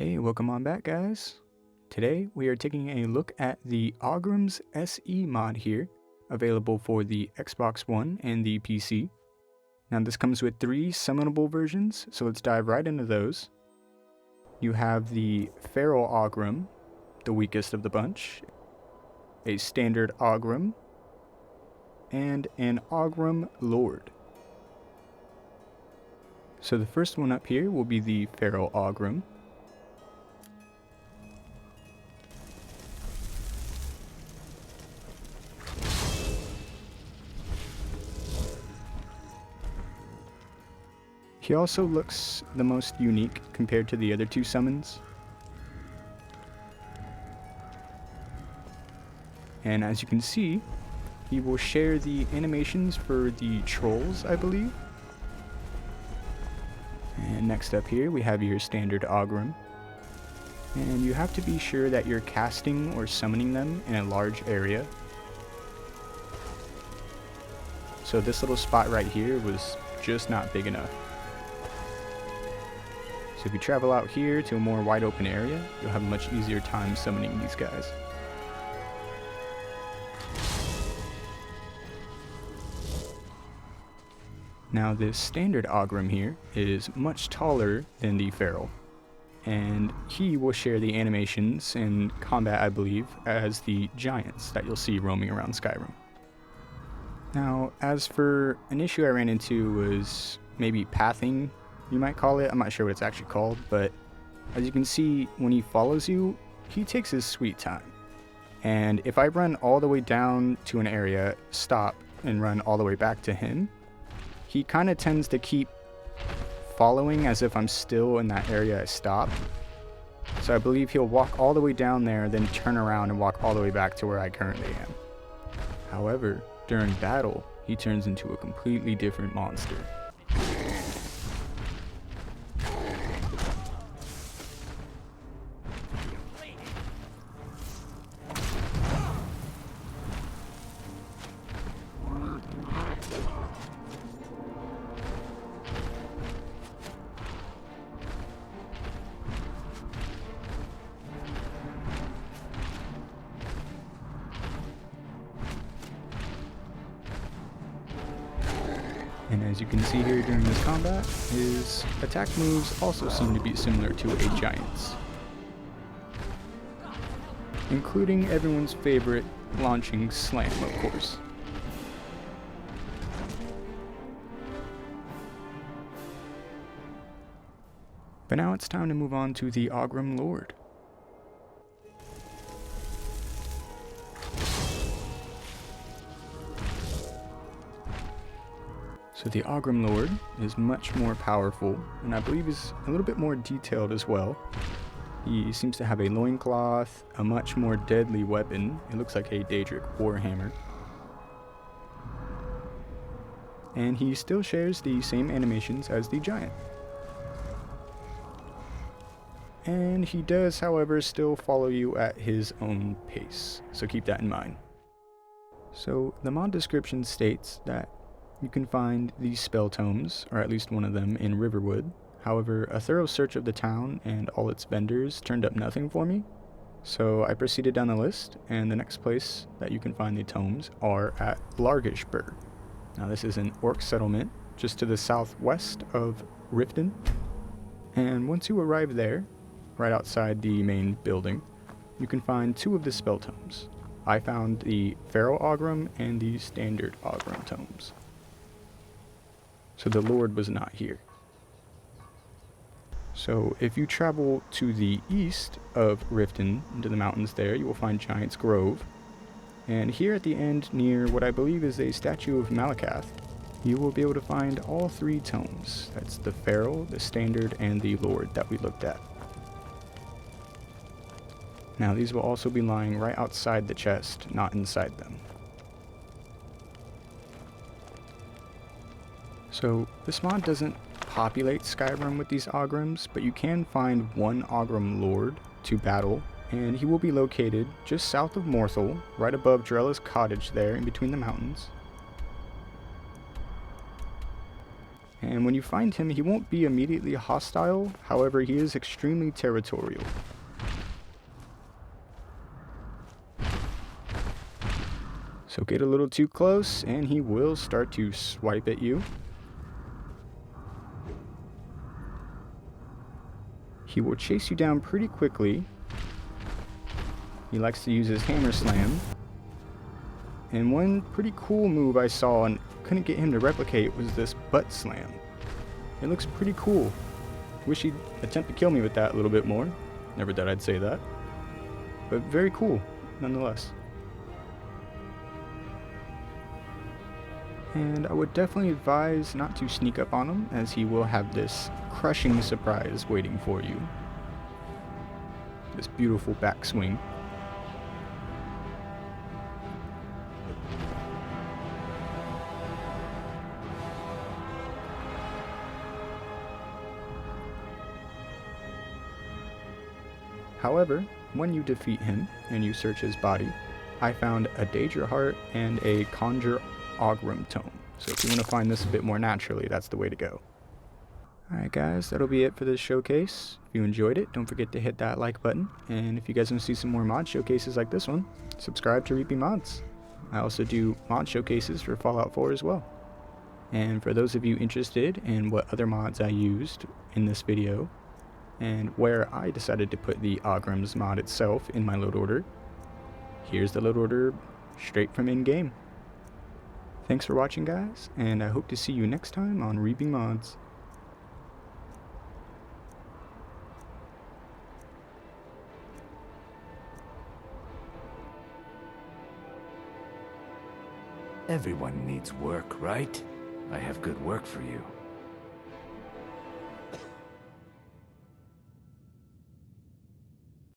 Hey, welcome on back, guys. Today we are taking a look at the Ogrims SE mod here, available for the Xbox One and the PC. Now this comes with 3 summonable versions, so let's dive right into those. You have the Feral Ogrim, the weakest of the bunch, a standard Ogrim, and an Ogrim Lord. So the first one up here will be the Feral Ogrim. He also looks the most unique compared to the other 2 summons. And as you can see, he will share the animations for the trolls, I believe. And next up here we have your standard Ogrim. And you have to be sure that you're casting or summoning them in a large area. So this little spot right here was just not big enough. So if you travel out here to a more wide open area, you'll have a much easier time summoning these guys. Now this standard Ogrim here is much taller than the Feral, and he will share the animations in combat, I believe, as the giants that you'll see roaming around Skyrim. Now, as for an issue I ran into was maybe pathing, you might call it. I'm not sure what it's actually called, but as you can see, when he follows you, he takes his sweet time. And if I run all the way down to an area, stop, and run all the way back to him, he kind of tends to keep following as if I'm still in that area I stopped. So I believe he'll walk all the way down there, then turn around and walk all the way back to where I currently am. However, during battle, he turns into a completely different monster. And as you can see here during this combat, his attack moves also seem to be similar to a giant's, including everyone's favorite launching slam, of course. But now it's time to move on to the Ogrim Lord. So the Ogrim Lord is much more powerful, and I believe is a little bit more detailed as well. He seems to have a loincloth, a much more deadly weapon. It looks like a Daedric warhammer. And he still shares the same animations as the giant. And he does, however, still follow you at his own pace, so keep that in mind. So the mod description states that you can find these spell tomes, or at least one of them, in Riverwood. However, a thorough search of the town and all its vendors turned up nothing for me. So I proceeded down the list, and the next place that you can find the tomes are at Largashbur. Now this is an orc settlement just to the southwest of Riften. And once you arrive there, right outside the main building, you can find 2 of the spell tomes. I found the Feral Ogrim and the standard Ogrim tomes. So the Lord was not here. So if you travel to the east of Riften, into the mountains there, you will find Giant's Grove. And here at the end, near what I believe is a statue of Malakath, you will be able to find all 3 tomes. That's the Feral, the Standard, and the Lord that we looked at. Now these will also be lying right outside the chest, not inside them. So this mod doesn't populate Skyrim with these Ogrims, but you can find one Ogrim Lord to battle, and he will be located just south of Morthal, right above Drella's cottage there in between the mountains. And when you find him, he won't be immediately hostile, however he is extremely territorial. So get a little too close and he will start to swipe at you. He will chase you down pretty quickly. He likes to use his hammer slam. And one pretty cool move I saw and couldn't get him to replicate was this butt slam. It looks pretty cool. Wish he'd attempt to kill me with that a little bit more. Never thought I'd say that. But very cool, nonetheless. And I would definitely advise not to sneak up on him, as he will have this crushing surprise waiting for you. This beautiful backswing. However, when you defeat him and you search his body, I found a Daedra heart and a Conjure Ogrim tome. So if you want to find this a bit more naturally, that's the way to go. Alright guys, that'll be it for this showcase. If you enjoyed it, don't forget to hit that like button. And if you guys want to see some more mod showcases like this one, subscribe to Reaping Mods. I also do mod showcases for Fallout 4 as well. And for those of you interested in what other mods I used in this video, and where I decided to put the Ogrims mod itself in my load order, here's the load order straight from in-game. Thanks for watching guys, and I hope to see you next time on Reaping Mods. Everyone needs work, right? I have good work for you.